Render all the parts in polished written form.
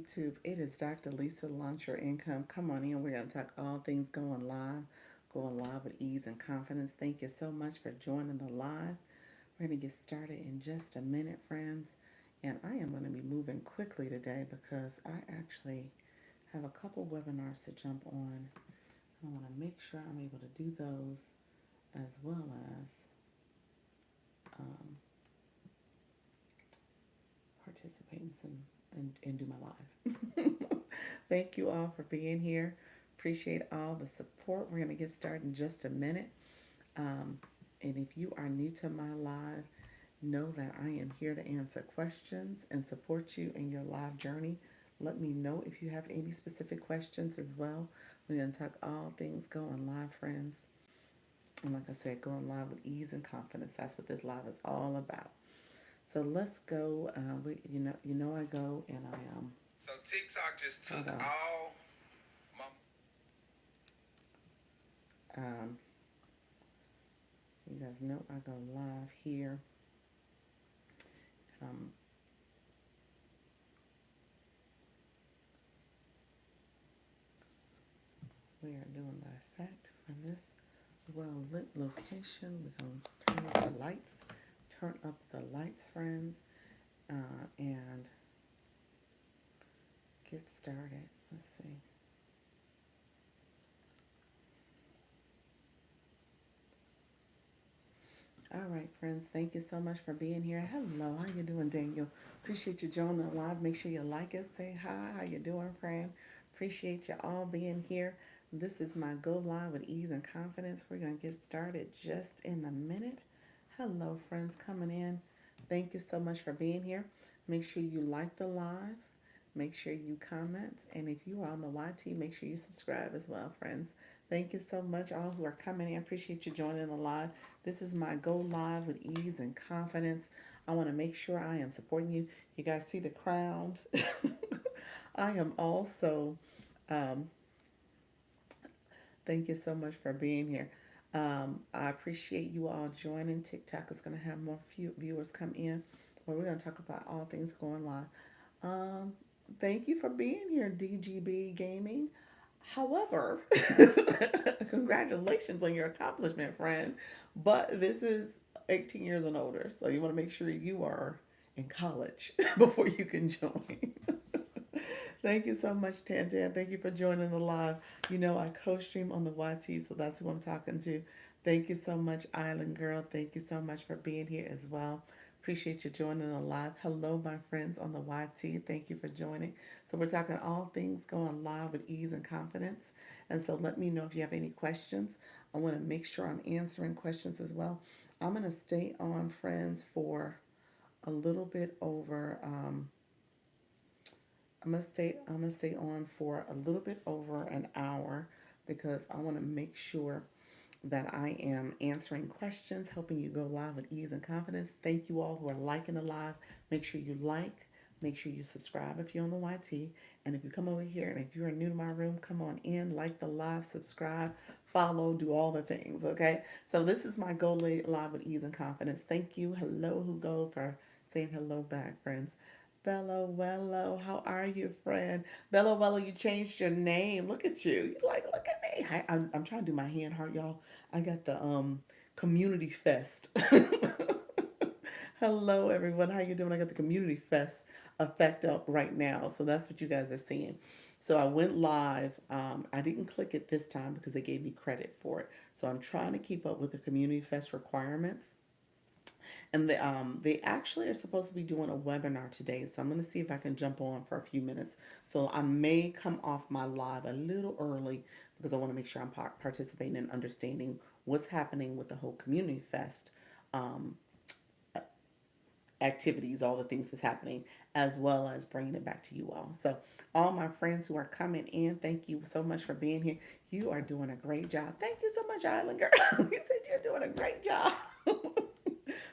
YouTube. It is Dr. Lisa Launch Your Income. Come on in. We're going to talk all things going live with ease and confidence. Thank you so much for joining the live. We're going to get started in just a minute, friends. And I am going to be moving quickly today because I actually have a couple webinars to jump on. I want to make sure I'm able to do those as well as um, participate in some and do my live. Thank you all for being here. Appreciate all the support. We're going to get started in just a minute. Um, and if you are new to my live, know that I am here to answer questions and support you in your live journey. Let me know if you have any specific questions as well. We're going to talk all things going live, friends. And like I said, going live with ease and confidence. That's what this live is all about. So let's go. I go and I So TikTok just hold took on. all my. Um, you guys know I go live here. Um, we are doing the effect from this well lit location. We're gonna turn up the lights. Turn up the lights, friends, and get started. Let's see. All right, friends. Thank you so much for being here. Hello, how you doing, Daniel? Appreciate you joining the live. Make sure you like us. Say hi. How you doing, friend? Appreciate you all being here. This is my Go Live with Ease and Confidence. We're gonna get started just in a minute. Hello, friends coming in. Thank you so much for being here. Make sure you like the live. Make sure you comment. And if you are on the YT, make sure you subscribe as well, friends. Thank you so much, all who are coming in. Appreciate you joining the live. This is my Go Live with Ease and Confidence. I want to make sure I am supporting you. You guys see the crown. I am also, um, thank you so much for being here. I appreciate you all joining. TikTok is going to have more few viewers come in where we're going to talk about all things going live. Um, Thank you for being here, DGB Gaming. However, congratulations on your accomplishment, friend. But this is 18 years and older, so you want to make sure you are in college before you can join. Thank you so much, Tantan. Thank you for joining the live. You know, I co stream on the YT, so that's who I'm talking to. Thank you so much, Island Girl. Thank you so much for being here as well. Appreciate you joining the live. Hello, my friends on the YT. Thank you for joining. So, we're talking all things going live with ease and confidence. And so, let me know if you have any questions. I want to make sure I'm answering questions as well. I'm going to stay on, friends, for a little bit over. I'm gonna stay on for a little bit over an hour because I want to make sure that I am answering questions, helping you go live with ease and confidence. Thank you all who are liking the live. Make sure you like, make sure you subscribe if you're on the YT. And if you come over here and if you're new to my room, come on in, like the live, subscribe, follow, do all the things, okay? So this is my Go Live with Ease and Confidence. Thank you. Hello, Hugo, for saying hello back, friends. Bello Wello, how are you, friend? Bello Wello, you changed your name. Look at you. You like, look at me. I'm trying to do my hand heart, y'all. I got the community fest. Hello, everyone. How you doing? I got the community fest effect up right now, so that's what you guys are seeing. So I went live. I didn't click it this time because they gave me credit for it. So I'm trying to keep up with the community fest requirements. And they actually are supposed to be doing a webinar today, so I'm going to see if I can jump on for a few minutes. So I may come off my live a little early because I want to make sure I'm participating and understanding what's happening with the whole Community Fest um, activities, all the things that's happening, as well as bringing it back to you all. So, all my friends who are coming in, thank you so much for being here. You are doing a great job. Thank you so much, Island Girl. You said you're doing a great job.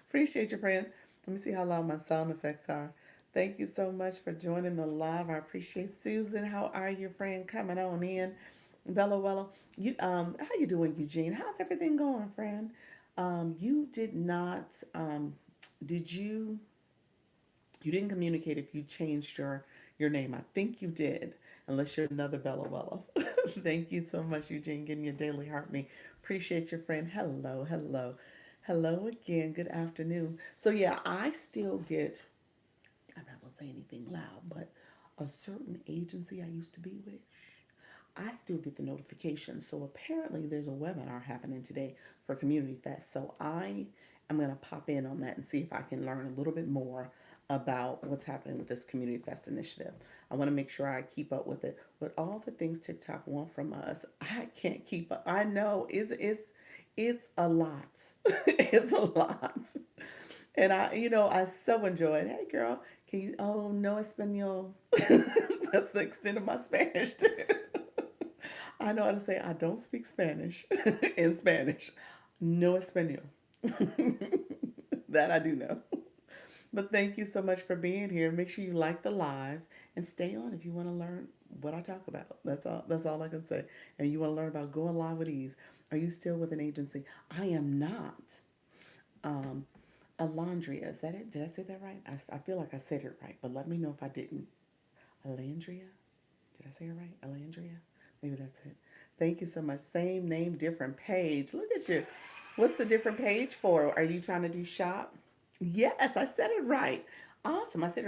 Appreciate you, friend. Let me see how loud my sound effects are. Thank you so much for joining the live. I appreciate Susan. How are you, friend? Coming on in. Bella Wella. How you doing, Eugene? How's everything going, friend? You did not did you didn't communicate if you changed your your name. I think you did, unless you're another Bella Wella. Thank you so much, Eugene, getting your daily heart me. Appreciate your friend. Hello, hello. Hello again. Good afternoon. So, yeah, I still get, I'm not going to say anything loud, but a certain agency I used to be with, I still get the notifications. So apparently there's a webinar happening today for Community Fest. So I am going to pop in on that and see if I can learn a little bit more about what's happening with this Community Fest initiative. I want to make sure I keep up with it. But all the things TikTok want from us, I can't keep up. I know it's a lot. It's a lot. And I so enjoy it. Hey girl, can you oh no Espanol? That's the extent of my Spanish too. I know how to say I don't speak Spanish in Spanish. No Espanol. That I do know. But thank you so much for being here. Make sure you like the live and stay on if you want to learn what I talk about. That's all I can say. And you want to learn about going live with ease. Are you still with an agency? I am not. Um, Alondria, is that it? Did I say that right? I feel like I said it right, but let me know if I didn't. Alandria? Did I say it right? Alandria? Maybe that's it. Thank you so much. Same name, different page. Look at you. What's the different page for? Are you trying to do shop? Yes, I said it right. Awesome. I said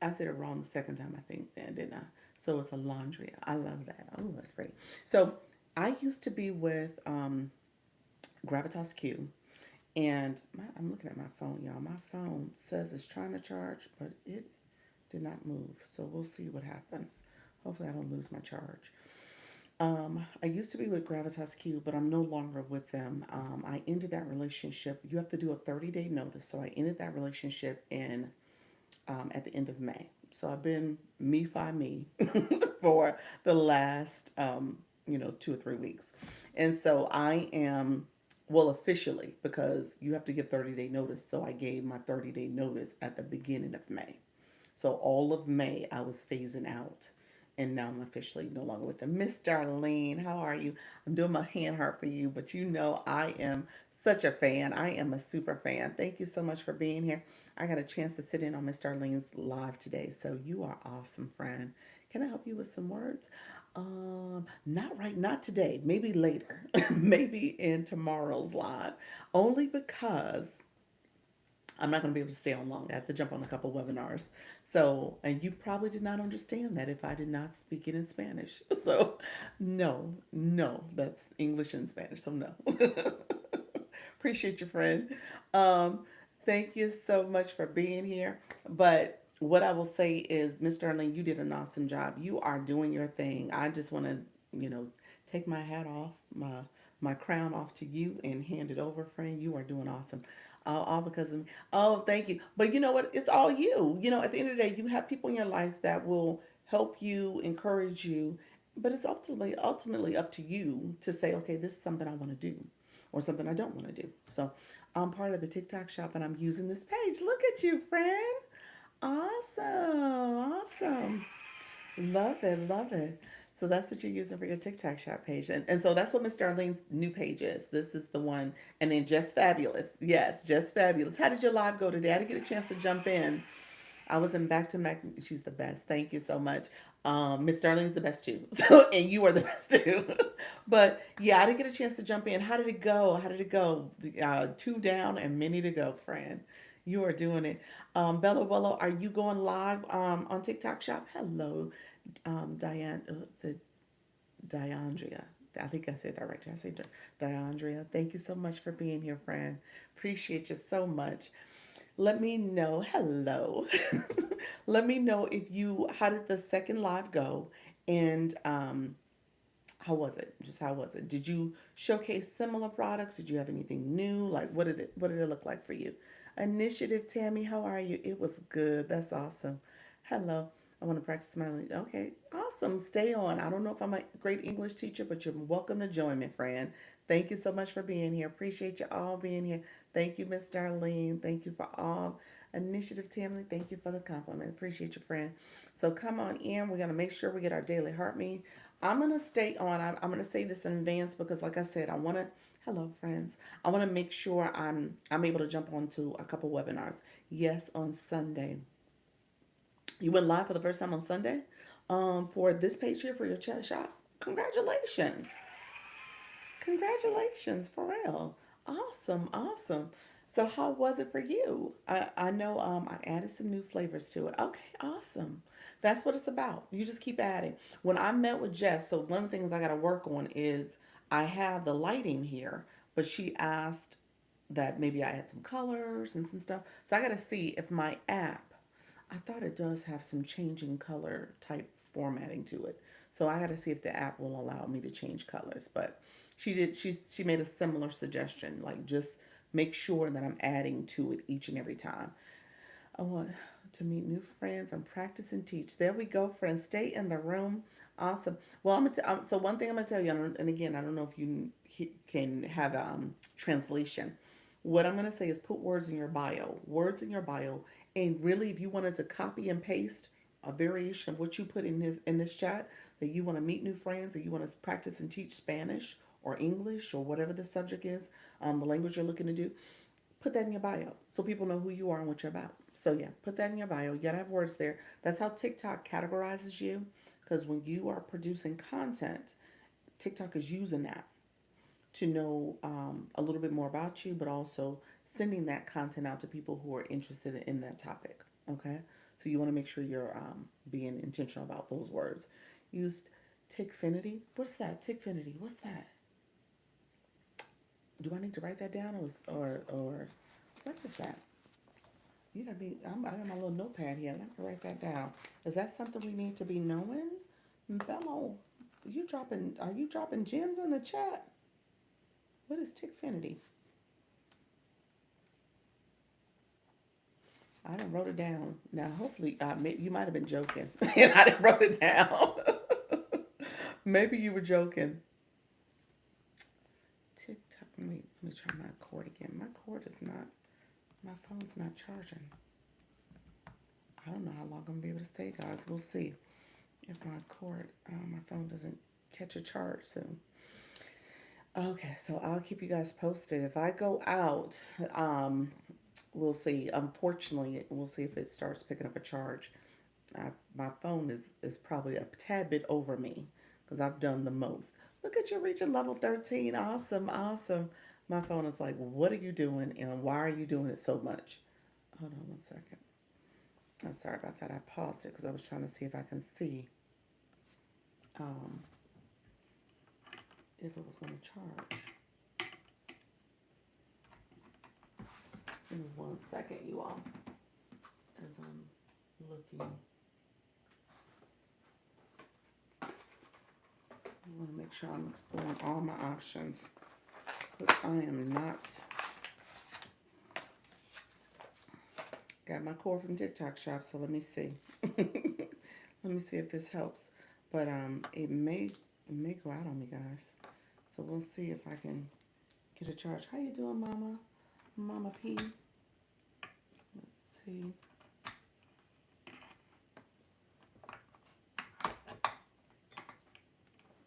it wrong the second time, I think, then, didn't I? So it's Alondria. I love that. Oh, that's pretty. So I used to be with Gravitas Q. And I'm looking at my phone, y'all. My phone says it's trying to charge, but it did not move. So we'll see what happens. Hopefully, I don't lose my charge. I used to be with Gravitas Q, but I'm no longer with them. I ended that relationship. You have to do a 30-day notice. So I ended that relationship in at the end of May. So I've been me fi me for the last 2 or 3 weeks, and so I am well officially because you have to give 30-day notice. So I gave my 30-day notice at the beginning of May. So all of May I was phasing out. And now I'm officially no longer with them. Miss Darlene, how are you? I'm doing my hand heart for you, but you know I am such a fan. I am a super fan. Thank you so much for being here. I got a chance to sit in on Miss Darlene's live today, so you are awesome, friend. Can I help you with some words? Not right, not today. Maybe later. Maybe in tomorrow's live. Only because I'm not going to be able to stay on long. I have to jump on a couple webinars. So, and you probably did not understand that if I did not speak it in Spanish. So, no, no, that's English and Spanish. So, no. Appreciate you, friend. Um, Thank you so much for being here. But what I will say is, Mr. Arlene, you did an awesome job. You are doing your thing. I just want to, you know, take my hat off, my crown off to you and hand it over, friend. You are doing awesome. All because of me. Oh, thank you. But you know what? It's all you. You know, at the end of the day, you have people in your life that will help you, encourage you. But it's ultimately up to you to say, okay, this is something I want to do or something I don't want to do. So I'm part of the TikTok shop and I'm using this page. Look at you, friend. Awesome. Awesome. Love it. Love it. So that's what you're using for your TikTok shop page. And so that's what Miss Darlene's new page is. This is the one. And then Just Fabulous. Yes, Just Fabulous. How did your live go today? I didn't get a chance to jump in. I was in back to back. She's the best. Thank you so much. Miss Darlene's the best too. So, and you are the best too. But yeah, I didn't get a chance to jump in. How did it go? How did it go? Two down and many to go, friend. You are doing it. Bella Bella, are you going live on TikTok Shop? Hello, Diane. Is it Diandria? I think I said that right. Did I say Diandria? Thank you so much for being here, friend. Appreciate you so much. Let me know. Hello. Let me know if you, how did the second live go? And how was it? Just how was it? Did you showcase similar products? Did you have anything new? Like what did it look like for you? Initiative Tammy, how are you? It was good. That's awesome. Hello. I want to practice my language. Okay, awesome. Stay on. I don't know if I'm a great English teacher, but you're welcome to join me, friend. Thank you so much for being here. Appreciate you all being here. Thank you, Miss Darlene. Thank you for all. Initiative Tammy, thank you for the compliment. Appreciate you, friend. So come on in. We're going to make sure we get our daily heart meet. I'm going to stay on. I'm going to say this in advance because, like I said, I want to. Hello, friends. I want to make sure I'm able to jump onto a couple webinars. Yes, on Sunday. You went live for the first time on Sunday for this page here for your chat shop. Congratulations. Congratulations, for real. Awesome, awesome. So how was it for you? I know I added some new flavors to it. Okay, awesome. That's what it's about. You just keep adding. When I met with Jess, so one of the things I got to work on is I have the lighting here, but she asked that maybe I add some colors and some stuff. So I got to see if my app, I thought it does have some changing color type formatting to it. So I got to see if the app will allow me to change colors. But she made a similar suggestion, like just make sure that I'm adding to it each and every time. I want to meet new friends and practice and teach. There we go, friends. Stay in the room. Awesome. Well, so one thing I'm gonna tell you, and again, I don't know if you can have translation. What I'm gonna say is put words in your bio, words in your bio, and really, if you wanted to copy and paste a variation of what you put in this chat, that you want to meet new friends, that you want to practice and teach Spanish or English or whatever the subject is, the language you're looking to do, put that in your bio so people know who you are and what you're about. So yeah, put that in your bio. You gotta have words there. That's how TikTok categorizes you. Because when you are producing content, TikTok is using that to know a little bit more about you, but also sending that content out to people who are interested in that topic. Okay, so you want to make sure you're being intentional about those words. Used tickfinity. What's that? Tickfinity. What's that? Do I need to write that down or what is that? You gotta be. I got my little notepad here. I have to write that down. Is that something we need to be knowing? Bello, you dropping? Are you dropping gems in the chat? What is tickfinity? I didn't wrote it down. Now, hopefully, you might have been joking, and I didn't wrote it down. Maybe you were joking. TikTok. Let me try my cord again. My cord is not. My phone's not charging. I don't know how long I'm gonna be able to stay, guys. We'll see if my phone doesn't catch a charge soon. Okay, so I'll keep you guys posted. If I go out, we'll see. Unfortunately, we'll see if it starts picking up a charge. My phone is probably a tad bit over me because I've done the most. Look at you reaching level 13. Awesome, awesome. My phone is like, what are you doing and why are you doing it so much? Hold on one second. I'm sorry about that. I paused it because I was trying to see if I can see um, if it was going to charge. Give me one second, you all, as I'm looking. I want to make sure I'm exploring all my options because I am not. Got my core from TikTok shop, so let me see. Let me see if this helps. But it may go out on me, guys. So we'll see if I can get a charge. How you doing, Mama? Mama P. Let's see.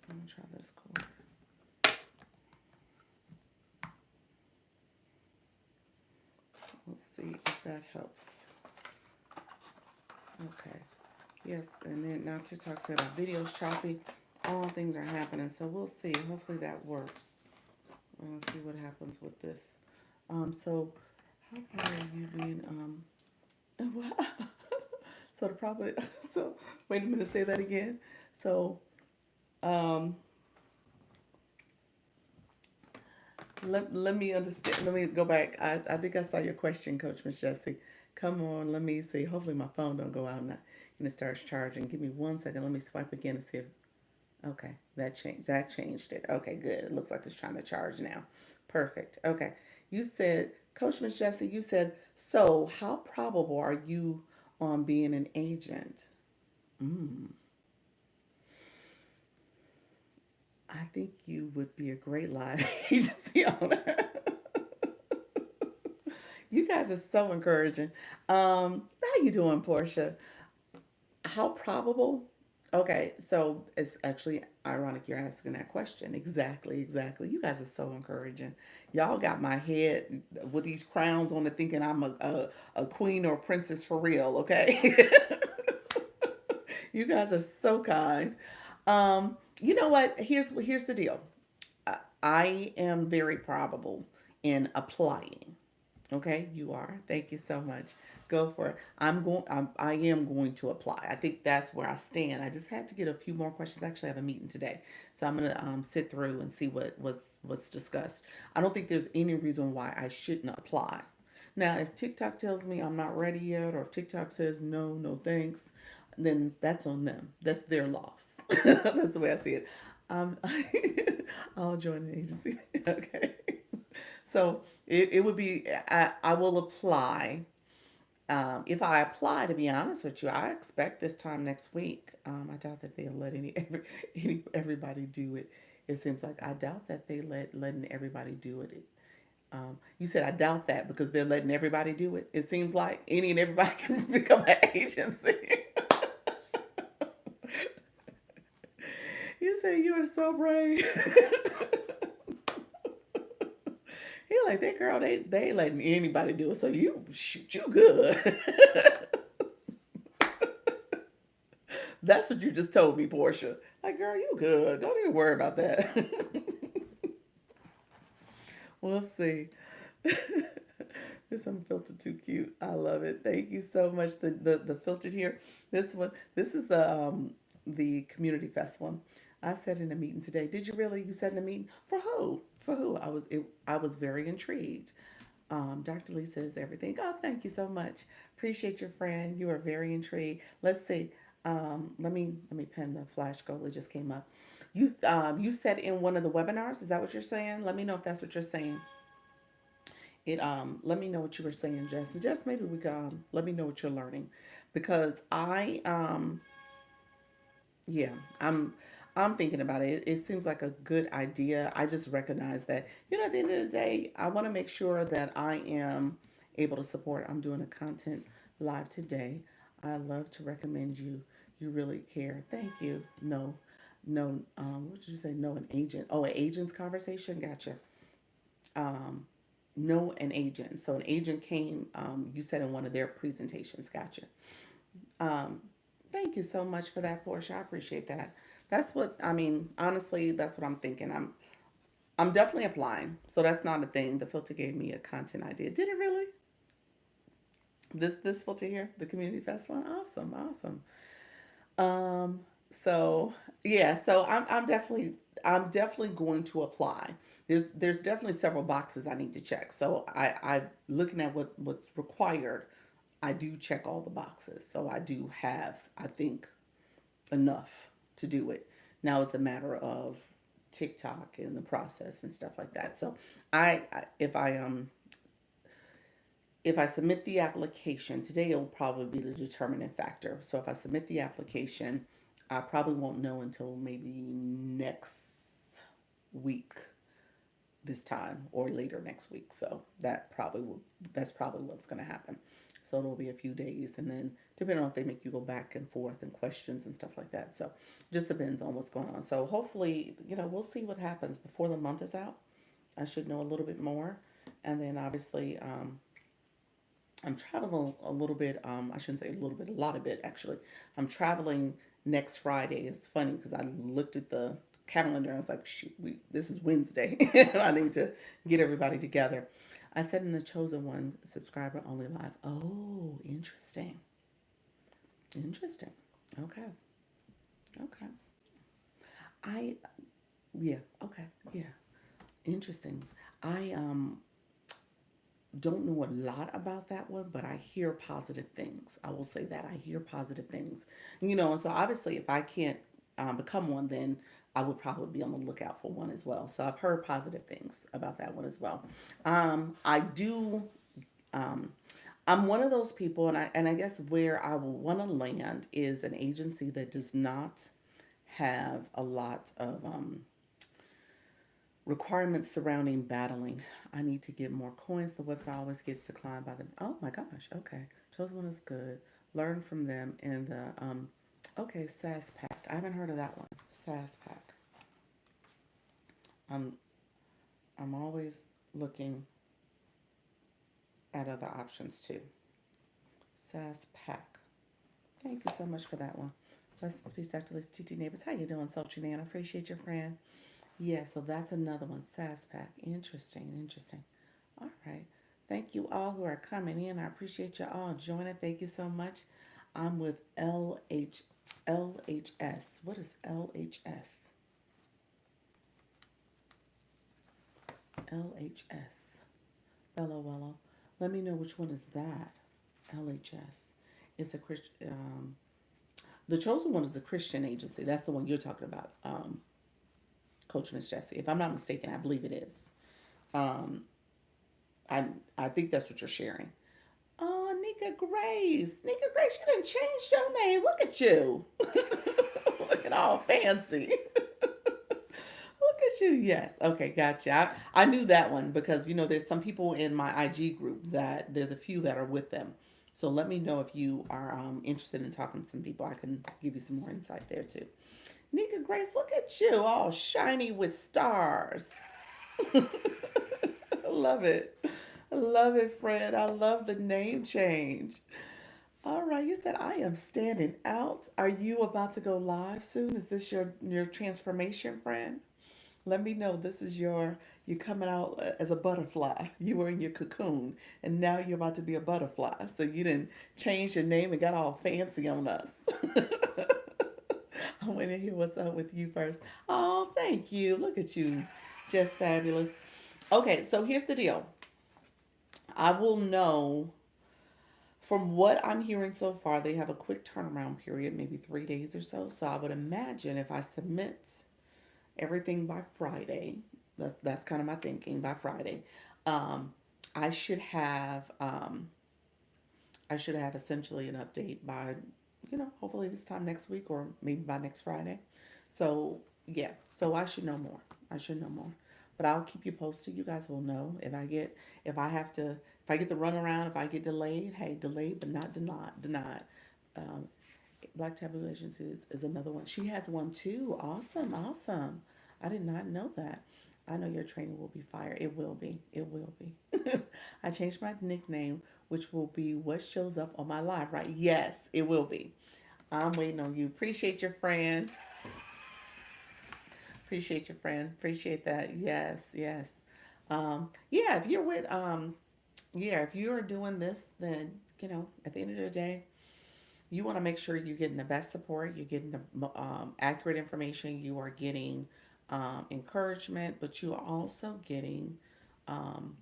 Let me try this cord. Let's see if that helps. Okay. Yes, and then now TikTok said our video's choppy. All things are happening, so we'll see. Hopefully that works. We're gonna see what happens with this. So how proud are you being wow. So the probably so wait a minute, say that again. So um let me understand. Let me go back. I think I saw your question, Coach Miss Jessie. Come on, let me see. Hopefully my phone don't go out and it starts charging. Give me one second. Let me swipe again and see if okay, that changed it. Okay, good. It looks like it's trying to charge now. Perfect. Okay. You said, Coach Miss Jessie, you said, so how probable are you on being an agent? Mm, I think you would be a great live agency owner. You guys are so encouraging. How you doing, Portia? How probable? Okay, so it's actually ironic you're asking that question. Exactly, exactly. You guys are so encouraging. Y'all got my head with these crowns on it, thinking I'm a queen or a princess for real. Okay. You guys are so kind. You know what? Here's the deal. I am very probable in applying. Okay, you are. Thank you so much. Go for it. I am going to apply. I think that's where I stand. I just had to get a few more questions. Actually, I have a meeting today, so I'm gonna sit through and see what's discussed. I don't think there's any reason why I shouldn't apply. Now, if TikTok tells me I'm not ready yet, or if TikTok says no, no thanks, then that's on them. That's their loss. That's the way I see it. Um, I'll join an agency. Okay. So it would be, I will apply. If I apply, to be honest with you, I expect this time next week. I doubt that they'll let everybody do it. It seems like I doubt that letting everybody do it. You said I doubt that because they're letting everybody do it. It seems like any and everybody can become an agency. You say you are so brave. He like that girl. They ain't letting anybody do it. So you shoot, you good. That's what you just told me, Portia. Like, girl, you good. Don't even worry about that. We'll see. This unfiltered too cute. I love it. Thank you so much. The filtered here. This one. This is the community fest one. I said in a meeting today. Did you really? You said in a meeting for who? For who? I was very intrigued. Dr. Lee says everything. Oh, thank you so much. Appreciate your friend. You are very intrigued. Let's see. Let me pen the flash goal. It just came up. You said in one of the webinars. Is that what you're saying? Let me know if that's what you're saying. Let me know what you were saying, Jess. And Jess, maybe we can let me know what you're learning, because yeah, I'm thinking about it. It seems like a good idea. I just recognize that, at the end of the day, I want to make sure that I am able to support. I'm doing a content live today. I love to recommend you. You really care. Thank you. No, no. What did you say? No, an agent. Oh, an agent's conversation. Gotcha. Um, no, an agent. So an agent came. You said in one of their presentations. Gotcha. Um, Thank you so much for that, Portia. I appreciate that. That's what I mean. Honestly, that's what I'm thinking. I'm definitely applying. So that's not a thing. The filter gave me a content idea. Did it really? This filter here, the community fest one. Awesome, awesome. Um, so yeah, so I'm definitely going to apply. There's definitely several boxes I need to check. So I looking at what's required. I do check all the boxes. So I do have, I think, enough to do it. Now it's a matter of TikTok and the process and stuff like that. So if I submit the application today, it will probably be the determining factor. So if I submit the application, I probably won't know until maybe next week, this time, or later next week. So that's probably what's going to happen. So it'll be a few days, and then depending on if they make you go back and forth and questions and stuff like that. So just depends on what's going on. So hopefully, we'll see what happens before the month is out. I should know a little bit more, and then obviously, I'm traveling a little bit. I shouldn't say a little bit, a lot of bit actually. I'm traveling next Friday. It's funny because I looked at the calendar and I was like, shoot, this is Wednesday, and I need to get everybody together. I said in the chosen one, subscriber only live. Oh, interesting, interesting. Okay, okay. I Yeah, okay, yeah, interesting. I don't know a lot about that one, but I hear positive things. I will say that I hear positive things. And so obviously, if I can't become one, then I would probably be on the lookout for one as well. So I've heard positive things about that one as well. I do. Um, I'm one of those people, and I guess where I will want to land is an agency that does not have a lot of requirements surrounding battling. I need to get more coins. The website always gets declined by them. Oh my gosh. Okay. Chosen one is good. Learn from them in the okay, SAS pack. I haven't heard of that one. SAS pack. I'm I'm always looking at other options too. SAS pack. Thank you so much for that one. Blessings, peace, Dr. Lisa, TT Neighbors. How you doing, Sultry Man? I appreciate your friend. Yeah, so that's another one. SAS Pack. Interesting, interesting. All right. Thank you all who are coming in. I appreciate you all joining. Thank you so much. I'm with LHS. What is LHS? LHS. Bello Wello. Let me know which one is that. LHS. It's a Christian. The chosen one is a Christian agency. That's the one you're talking about, Coach Miss Jessie. If I'm not mistaken, I believe it is. Um, I I think that's what you're sharing. Oh, Nika Grace. Nika Grace, you didn't change your name. Look at you. Looking all fancy. Look at you. Yes. Okay, gotcha. I knew that one because, there's some people in my IG group that there's a few that are with them. So let me know if you are interested in talking to some people. I can give you some more insight there too. Nika Grace, look at you, all shiny with stars. I love it. I love it, Fred. I love the name change. All right, you said I am standing out. Are you about to go live soon? Is this your transformation, friend? Let me know. This is you coming out as a butterfly. You were in your cocoon, and now you're about to be a butterfly. So you didn't change your name and got all fancy on us. I want to hear what's up with you first. Oh, thank you. Look at you, just fabulous. Okay, so here's the deal. I will know from what I'm hearing so far, they have a quick turnaround period, maybe 3 days or so. So I would imagine if I submit everything by Friday, that's kind of my thinking by Friday. Um, I should have I should have essentially an update by, hopefully this time next week or maybe by next Friday. So yeah, so I should know more. I should know more. But I'll keep you posted. You guys will know if I have to, if I get the runaround, if I get delayed, hey, delayed but not denied. Um, Black Tabulations is another one. She has one too. Awesome, awesome. I did not know that. I know your training will be fire. It will be. It will be. I changed my nickname, which will be what shows up on my live, right? Yes, it will be. I'm waiting on you. Appreciate your friend. Appreciate your friend. Appreciate that. Yes, yes. Yeah, if you're with yeah, if you're doing this, then at the end of the day, you want to make sure you're getting the best support, you're getting the accurate information, you are getting encouragement, but you are also getting um,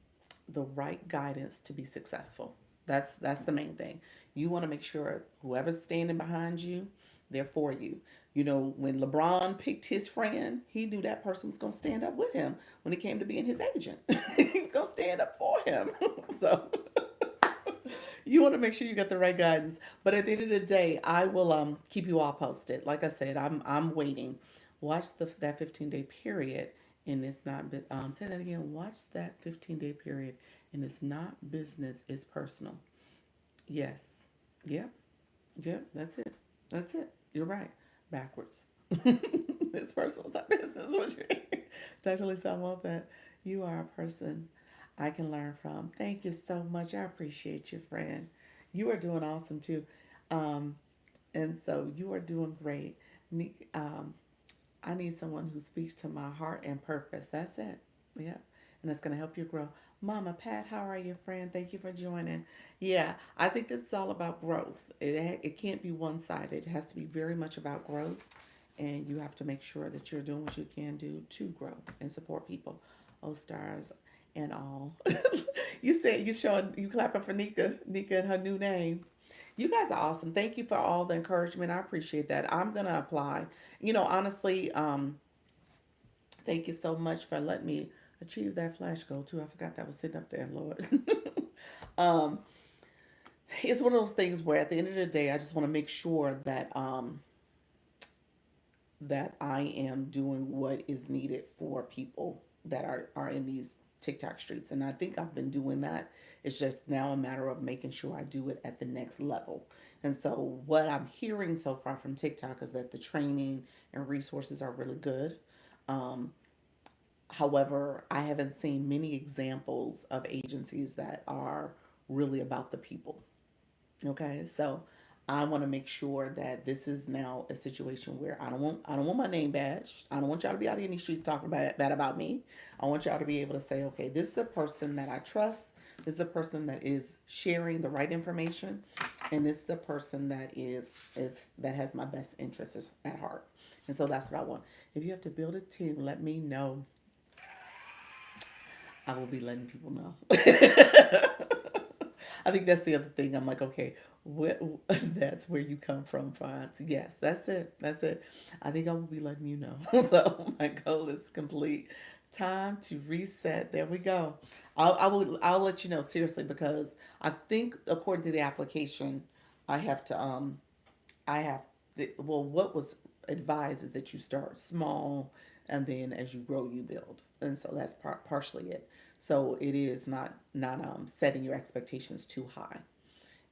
the right guidance to be successful. That's the main thing. You want to make sure whoever's standing behind you, they're for you. When LeBron picked his friend, he knew that person was going to stand up with him when it came to being his agent. He was going to stand up for him. So you want to make sure you got the right guidance. But at the end of the day, I will keep you all posted. Like I said, I'm waiting. Watch that 15-day period, and it's not. Say that again. Watch that 15-day period, and it's not business. It's personal. Yes. Yep. Yep. That's it. That's it. You're right. Backwards. It's personal. It's not business. What you Dr. Lisa, I want that. You are a person I can learn from. Thank you so much. I appreciate you, friend. You are doing awesome too. Um, and so you are doing great. I need someone who speaks to my heart and purpose. That's it. Yeah. And that's going to help you grow. Mama Pat, how are you, friend? Thank you for joining. Yeah, I think this is all about growth. It can't be one sided. It has to be very much about growth. And you have to make sure that you're doing what you can do to grow and support people. Oh, stars and all. You said you clapping for Nika and her new name. You guys are awesome. Thank you for all the encouragement. I appreciate that. I'm gonna apply. Honestly, thank you so much for letting me achieve that flash goal too. I forgot that was sitting up there, Lord. um, it's one of those things where at the end of the day, I just want to make sure that I am doing what is needed for people that are in these TikTok streets. And I think I've been doing that. It's just now a matter of making sure I do it at the next level. And so what I'm hearing so far from TikTok is that the training and resources are really good. Um, However, I haven't seen many examples of agencies that are really about the people. Okay, so I want to make sure that this is now a situation where I don't want my name badged. I don't want y'all to be out here in these streets talking bad about me. I want y'all to be able to say, okay, this is a person that I trust. This is a person that is sharing the right information, and this is a person that is that has my best interests at heart. And so that's what I want. If you have to build a team, let me know. I will be letting people know. I think that's the other thing. I'm like, okay, what, that's where you come from for us. Yes, that's it. That's it. I think I will be letting you know. So my goal is complete. Time to reset. There we go. I'll let you know seriously because I think according to the application, I have to I have well, what was advised is that you start small and then as you grow you build, and so that's partially it. So it is not setting your expectations too high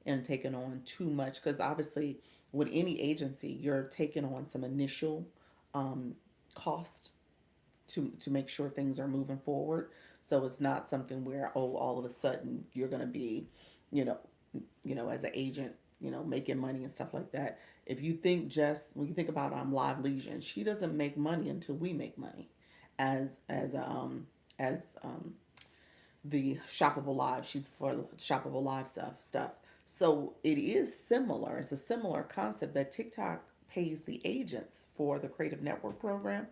and taking on too much, because obviously with any agency you're taking on some initial um, cost to make sure things are moving forward. So it's not something where, oh, all of a sudden you're going to be, you know, as an agent, making money and stuff like that. If you think, just when you think about Live Legion, she doesn't make money until we make money, as the shoppable live. She's for shoppable live stuff. So it is similar. It's a similar concept that TikTok pays the agents for the Creative Network program,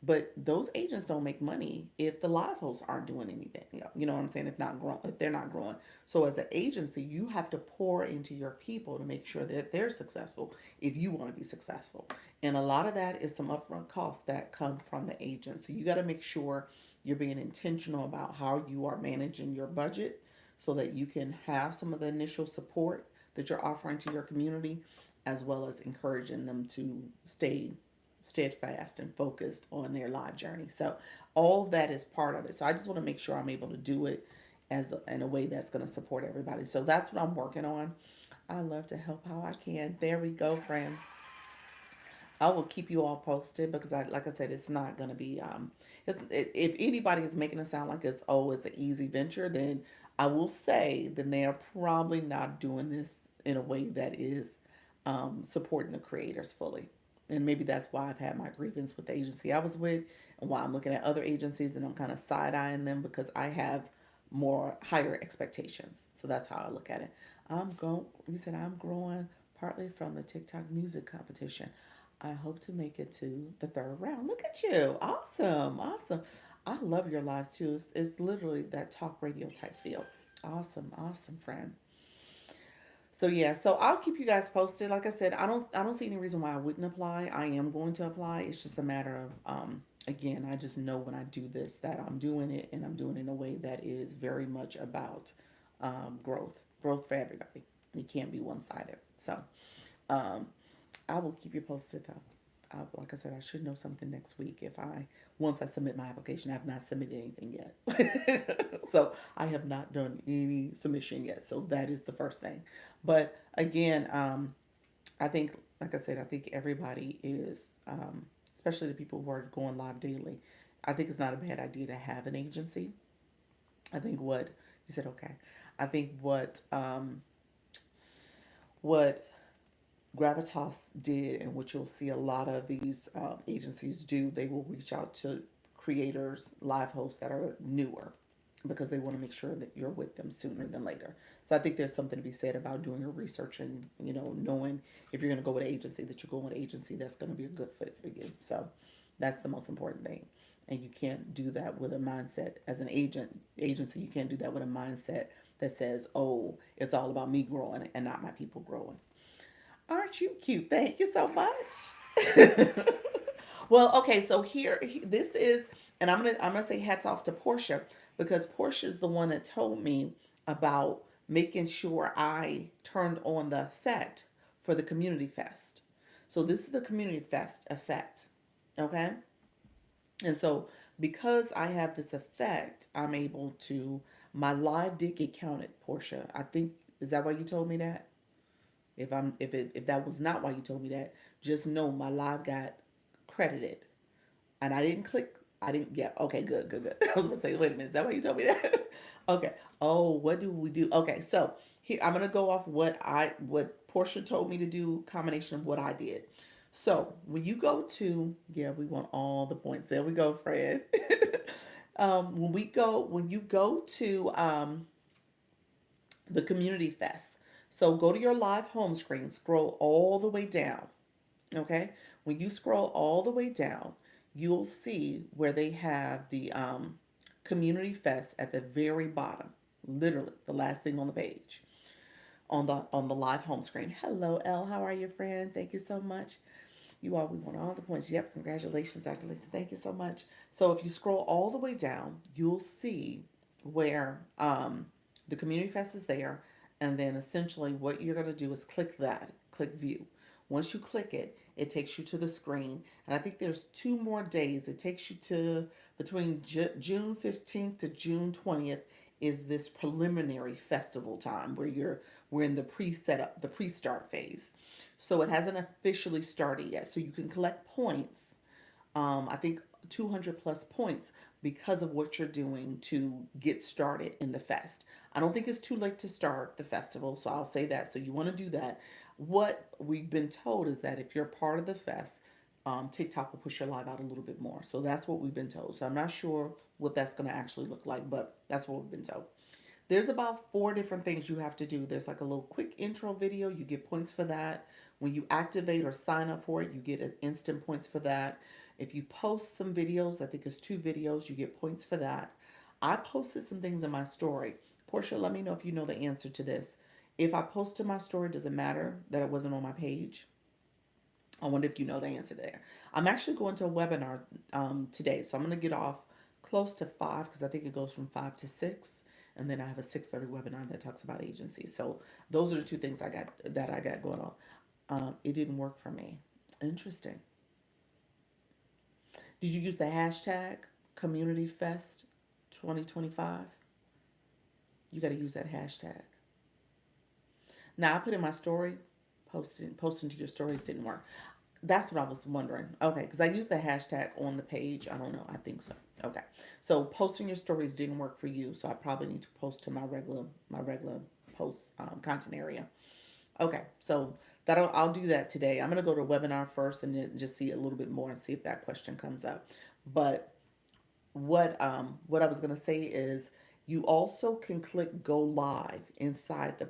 but those agents don't make money if the live hosts aren't doing anything. You know what I'm saying? If they're not growing. So as an agency, you have to pour into your people to make sure that they're successful if you want to be successful. And a lot of that is some upfront costs that come from the agent. So you got to make sure you're being intentional about how you are managing your budget so that you can have some of the initial support that you're offering to your community, as well as encouraging them to stay steadfast and focused on their live journey. So all that is part of it. So I just want to make sure I'm able to do it in a way that's going to support everybody. So that's what I'm working on. I love to help how I can. There we go, friend. I will keep you all posted because like I said, it's not going to be if anybody is making it sound like it's an easy venture, then I will say then they are probably not doing this in a way that is supporting the creators fully. And maybe that's why I've had my grievance with the agency I was with, and why I'm looking at other agencies and I'm kind of side eyeing them because I have more higher expectations. So that's how I look at it. You said I'm growing partly from the TikTok music competition. I hope to make it to the third round. Look at you. Awesome. Awesome. I love your lives too. It's literally that talk radio type feel. Awesome. Awesome, friend. So yeah, so I'll keep you guys posted. Like I said, I don't see any reason why I wouldn't apply. I am going to apply. It's just a matter of again, I just know when I do this that I'm doing it, and I'm doing it in a way that is very much about growth for everybody. It can't be one sided. So um, I will keep you posted though. Like I said, I should know something next week if I once I submit my application. I have not submitted anything yet, so I have not done any submission yet. So that is the first thing. But again, I think, like I said, I think everybody is, especially the people who are going live daily. I think it's not a bad idea to have an agency. I think what you said, okay. I think what Gravitas did, and what you'll see a lot of these agencies do, they will reach out to creators, live hosts that are newer, because they want to make sure that you're with them sooner than later. So I think there's something to be said about doing your research and knowing if you're going to go with an agency, that you go with an agency that's going to be a good fit for you. So that's the most important thing. And you can't do that with a mindset as an agency. You can't do that with a mindset that says, "Oh, it's all about me growing and not my people growing." Aren't you cute? Thank you so much. Well, okay, so this is, and I'm gonna say hats off to Portia, because Portia is the one that told me about making sure I turned on the effect for the community fest. So this is the community fest effect, okay? And so because I have this effect, I'm able to, my live did get counted. Portia, I think, is that why you told me that? If that was not why you told me that, just know my live got credited, and I didn't click. I didn't get. Okay, good, good, good. I was gonna say, wait a minute, is that why you told me that? Okay. Oh, what do we do? Okay, so here I'm gonna go off what Portia told me to do, combination of what I did. So when you go to, yeah, we want all the points. There we go, Fred. When you go to the community fest, so go to your live home screen, scroll all the way down. Okay, when you scroll all the way down, you'll see where they have the community fest at the very bottom, literally the last thing on the page, on the live home screen. Hello, Elle. How are you, friend? Thank you so much. You all, we want all the points. Yep, congratulations, Dr. Lisa. Thank you so much. So if you scroll all the way down, you'll see where the community fest is there, and then essentially what you're going to do is click that, click view. Once you click it, it takes you to the screen, and I think there's 2 more days. It takes you to between June 15th to June 20th is this preliminary festival time where we're in the pre-setup, the pre-start phase. So it hasn't officially started yet. So you can collect points. I think 200 plus points because of what you're doing to get started in the fest. I don't think it's too late to start the festival, so I'll say that. So you want to do that. What we've been told is that if you're part of the fest, TikTok will push your live out a little bit more. So that's what we've been told. So I'm not sure what that's going to actually look like, but that's what we've been told. There's about 4 different things you have to do. There's like a little quick intro video. You get points for that. When you activate or sign up for it, you get instant points for that. If you post some videos, I think it's 2 videos, you get points for that. I posted some things in my story. Portia, let me know if you know the answer to this. If I posted my story, does it matter that it wasn't on my page? I wonder if you know the answer there. I'm actually going to a webinar today, so I'm going to get off close to 5 because I think it goes from 5 to 6, and then I have a 6:30 webinar that talks about agencies. So those are the 2 things I got going on. It didn't work for me. Interesting. Did you use the hashtag Community Fest 2025? You got to use that hashtag. Now I put in my story, posting to your stories didn't work. That's what I was wondering. Okay, because I used the hashtag on the page. I don't know. I think so. Okay, so posting your stories didn't work for you, so I probably need to post to my regular post content area. Okay, so I'll do that today. I'm gonna go to a webinar first and then just see a little bit more and see if that question comes up. But what I was gonna say is you also can click go live inside the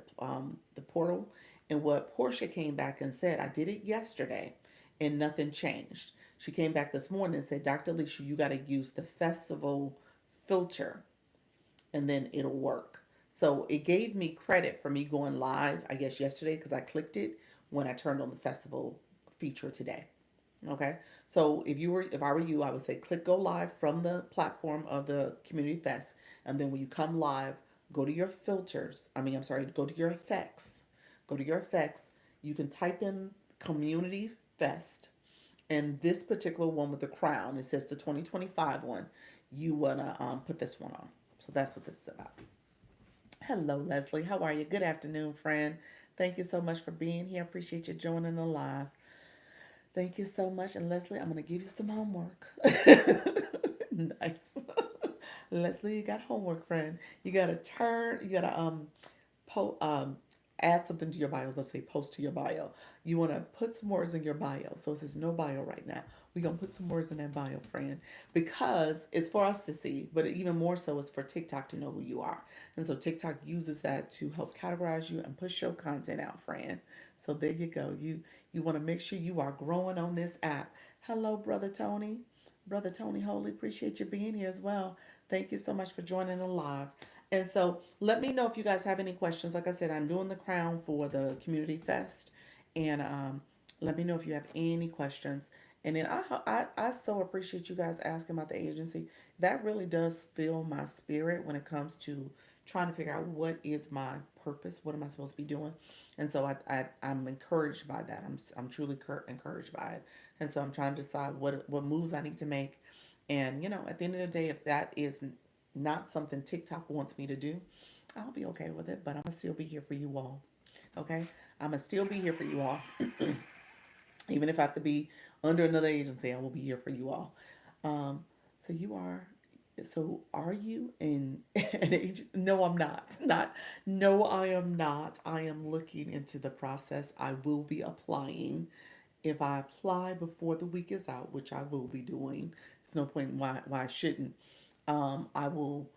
portal. And what Portia came back and said, I did it yesterday and nothing changed. She came back this morning and said, Dr. Alicia, you got to use the festival filter and then it'll work. So it gave me credit for me going live, I guess, yesterday because I clicked it when I turned on the festival feature today. Okay. So if I were you, I would say click go live from the platform of the community fest. And then when you come live, go to your filters. I'm sorry, go to your effects. Go to your effects. You can type in community fest. And this particular one with the crown, it says the 2025 one. You want to put this one on. So that's what this is about. Hello, Leslie. How are you? Good afternoon, friend. Thank you so much for being here. Appreciate you joining the live. Thank you so much. And Leslie, I'm going to give you some homework. Nice. Leslie, you got homework, friend. You got to add something to your bio. I was going to say post to your bio. You want to put some words in your bio. So it says no bio right now. We're going to put some words in that bio, friend, because it's for us to see, but even more so is for TikTok to know who you are. And so TikTok uses that to help categorize you and push your content out, friend. So there you go. You want to make sure you are growing on this app. Hello, Brother Tony. Brother Tony Holy, appreciate you being here as well. Thank you so much for joining the live. And so let me know if you guys have any questions. Like I said, I'm doing the crown for the Community Fest. And let me know if you have any questions. And then I so appreciate you guys asking about the agency. That really does fill my spirit when it comes to trying to figure out what is my purpose. What am I supposed to be doing? And so I'm encouraged by that. I'm truly encouraged by it. And so I'm trying to decide what moves I need to make. And, at the end of the day, if that is not something TikTok wants me to do, I'll be okay with it. But I'm going to still be here for you all. Okay? I'm going to still be here for you all. Even if I have to be under another agency, I will be here for you all. So you are So are you an agent? No, I'm not. Not. No, I am not. I am looking into the process. I will be applying. If I apply before the week is out, which I will be doing, there's no point why I shouldn't. I will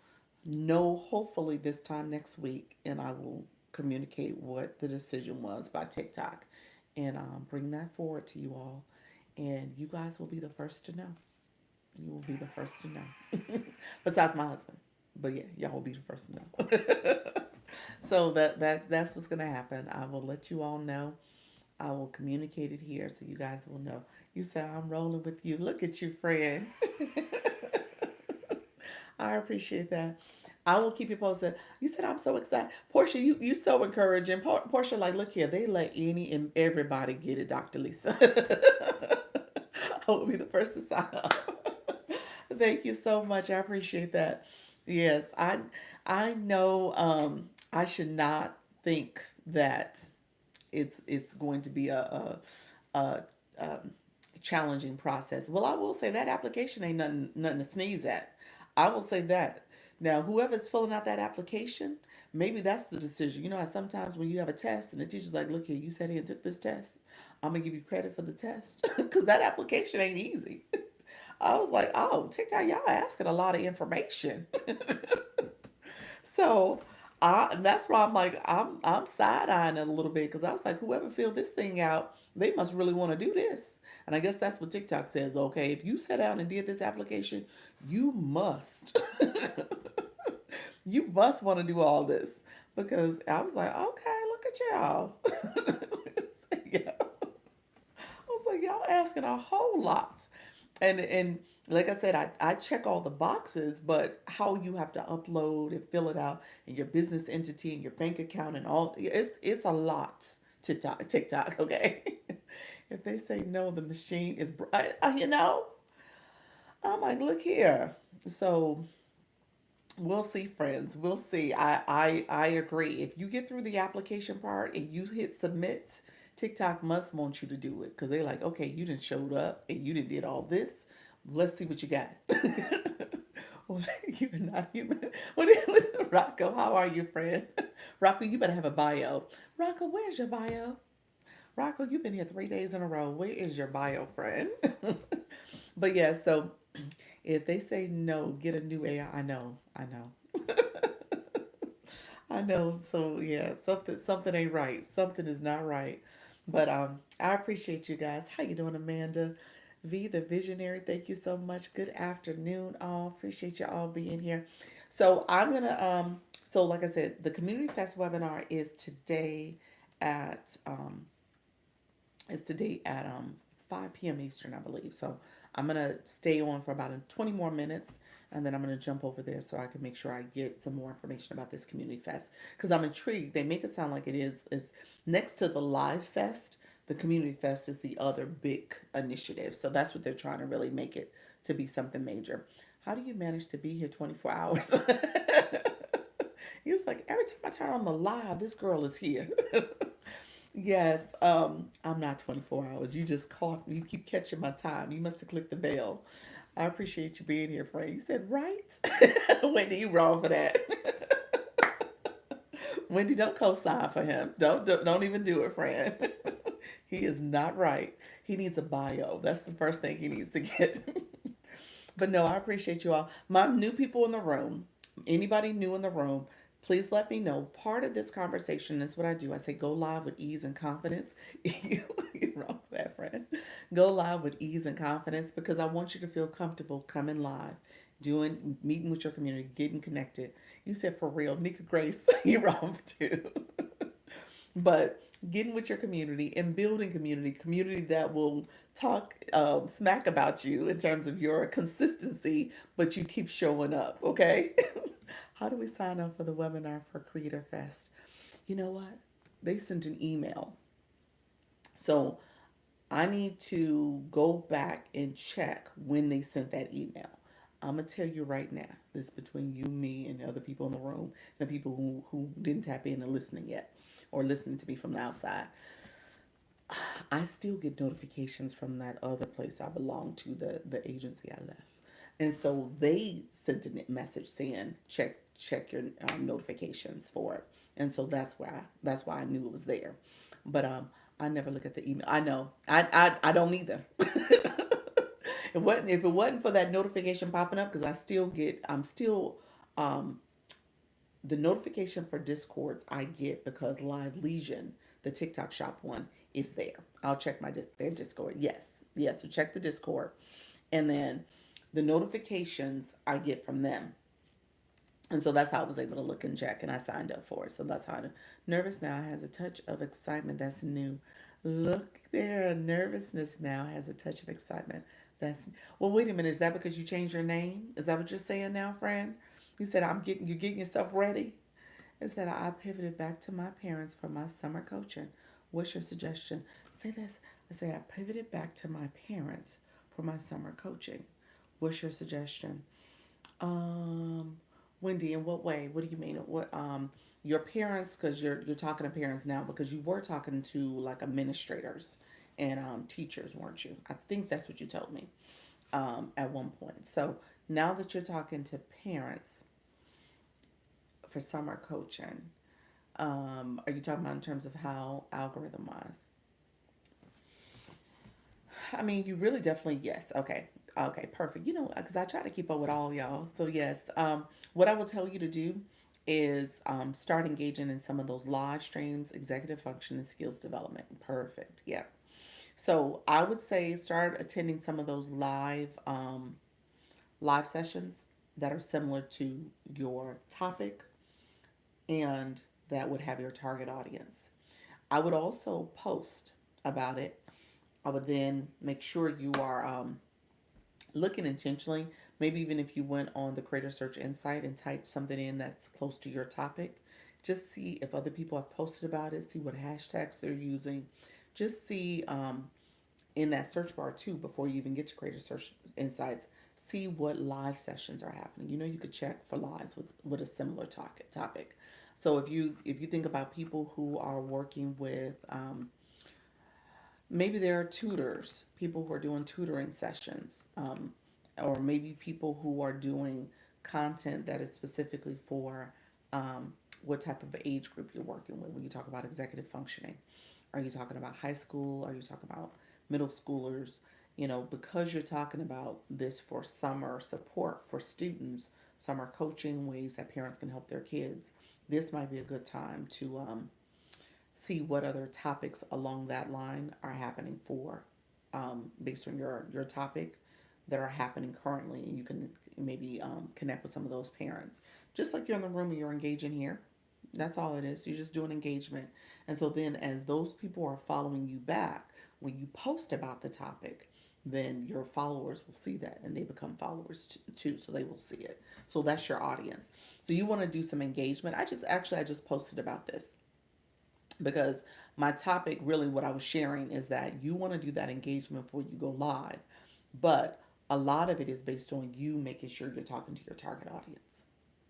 know hopefully this time next week, and I will communicate what the decision was by TikTok, and bring that forward to you all, and you guys will be the first to know. You will be the first to know. Besides my husband. But yeah, y'all will be the first to know. So that's what's gonna happen. I will let you all know. I will communicate it here so you guys will know. You said I'm rolling with you. Look at you, friend. I appreciate that. I will keep you posted. You said I'm so excited. Portia, you so encouraging. Portia, like, look here, they let any and everybody get it, Dr. Lisa. I will be the first to sign up. Thank you so much. I appreciate that. Yes, I know I should not think that it's going to be a challenging process. Well, I will say that application ain't nothing to sneeze at. I will say that. Now, whoever's filling out that application, maybe that's the decision. You know how sometimes when you have a test and the teacher's like, "Look here, you sat here and took this test. I'm gonna give you credit for the test because that application ain't easy." I was like, "Oh, TikTok, y'all asking a lot of information." So that's why I'm like I'm side eyeing it a little bit because I was like, whoever filled this thing out, they must really want to do this. And I guess that's what TikTok says. Okay, if you sat down and did this application, you must, you must want to do all this because I was like, okay, look at y'all. So, yeah. I was like, y'all asking a whole lot. And like I said, I check all the boxes, but how you have to upload and fill it out and your business entity and your bank account and all it's a lot. TikTok, okay? If they say no, the machine is I'm like, look here. So we'll see, friends. We'll see. I agree. If you get through the application part and you hit submit, TikTok must want you to do it because they're like, okay, you didn't showed up and you didn't did all this. Let's see what you got. Well, you're not human. Rocco, how are you, friend? Rocco, you better have a bio. Rocco, where's your bio? Rocco, you've been here 3 days in a row. Where is your bio, friend? But yeah, so if they say no, get a new AI. I know, I know. I know. So yeah, something ain't right. Something is not right. But I appreciate you guys. How you doing, Amanda? V the visionary, thank you so much. Good afternoon, all. Appreciate you all being here. So I'm gonna so like I said, the Community Fest webinar at is today at 5 p.m. Eastern, I believe. So I'm gonna stay on for about 20 more minutes, and then I'm gonna jump over there so I can make sure I get some more information about this community fest because I'm intrigued. They make it sound like it is next to the live fest. The community fest is the other big initiative, so that's what they're trying to really make it to be something major. How do you manage to be here 24 hours? He was like, every time I turn on the live, this girl is here. Yes, I'm not 24 hours. You just caught me. You keep catching my time. You must have clicked the bell. I appreciate you being here, Frank. You said right. Wendy, you wrong for that. Wendy, don't co-sign for him. Don't even do it, friend. He is not right. He needs a bio. That's the first thing he needs to get. But no, I appreciate you all. My new people in the room, anybody new in the room, please let me know. Part of this conversation is what I do. I say go live with ease and confidence. You're wrong for that, friend. Go live with ease and confidence because I want you to feel comfortable coming live, doing meeting with your community, getting connected. You said for real, Nika Grace, you're wrong too. But getting with your community and building community that will talk smack about you in terms of your consistency, but you keep showing up, okay? How do we sign up for the webinar for Creator Fest? You know what? They sent an email. So I need to go back and check when they sent that email. I'm gonna tell you right now, this is between you, me, and the other people in the room, the people who didn't tap in and listening yet, or listening to me from the outside. I still get notifications from that other place I belong to, the agency I left. And so they sent a message saying check your notifications for it. And so that's why I knew it was there. But I never look at the email. I know I don't either. It wasn't if it wasn't for that notification popping up because I'm still um the notification for Discords I get because Live Legion, the TikTok shop one, is there. I'll check their Discord. Yes, yes. So check the Discord, and then the notifications I get from them. And so that's how I was able to look and check, and I signed up for it. So that's how nervous now has a touch of excitement. That's new. Look there, nervousness now has a touch of excitement. That's well. Wait a minute. Is that because you changed your name? Is that what you're saying now, friend? You said you're getting yourself ready. It said I pivoted back to my parents for my summer coaching. What's your suggestion? Say this. I say I pivoted back to my parents for my summer coaching. What's your suggestion? Um, Wendy, in what way? What do you mean? What your parents? Because you're talking to parents now because you were talking to like administrators and teachers, weren't you? I think that's what you told me at one point. So now that you're talking to parents for summer coaching, are you talking about in terms of how algorithm wise? I mean, you really definitely yes. Okay, okay, perfect. You know, because I try to keep up with all y'all. So yes, what I will tell you to do is start engaging in some of those live streams, executive function, and skills development. Perfect. Yeah. So I would say start attending some of those live sessions that are similar to your topic and that would have your target audience. I would also post about it. I would then make sure you are looking intentionally. Maybe even if you went on the Creator Search Insight and typed something in that's close to your topic, just see if other people have posted about it, see what hashtags they're using. Just see in that search bar too, before you even get to Creator Search Insights, see what live sessions are happening. You know, you could check for lives with a similar topic. So if you think about people who are working with maybe there are tutors, people who are doing tutoring sessions, or maybe people who are doing content that is specifically for what type of age group you're working with when you talk about executive functioning. Are you talking about high school? Are you talking about middle schoolers? You know, because you're talking about this for summer support for students, summer coaching, ways that parents can help their kids, this might be a good time to see what other topics along that line are happening for based on your topic that are happening currently, and you can maybe connect with some of those parents just like you're in the room and you're engaging here. That's all it is. You're just doing engagement. And so then as those people are following you back, when you post about the topic, then your followers will see that and they become followers too, so they will see it. So that's your audience. So you want to do some engagement. I just posted about this because my topic, really what I was sharing, is that you want to do that engagement before you go live, but a lot of it is based on you making sure you're talking to your target audience.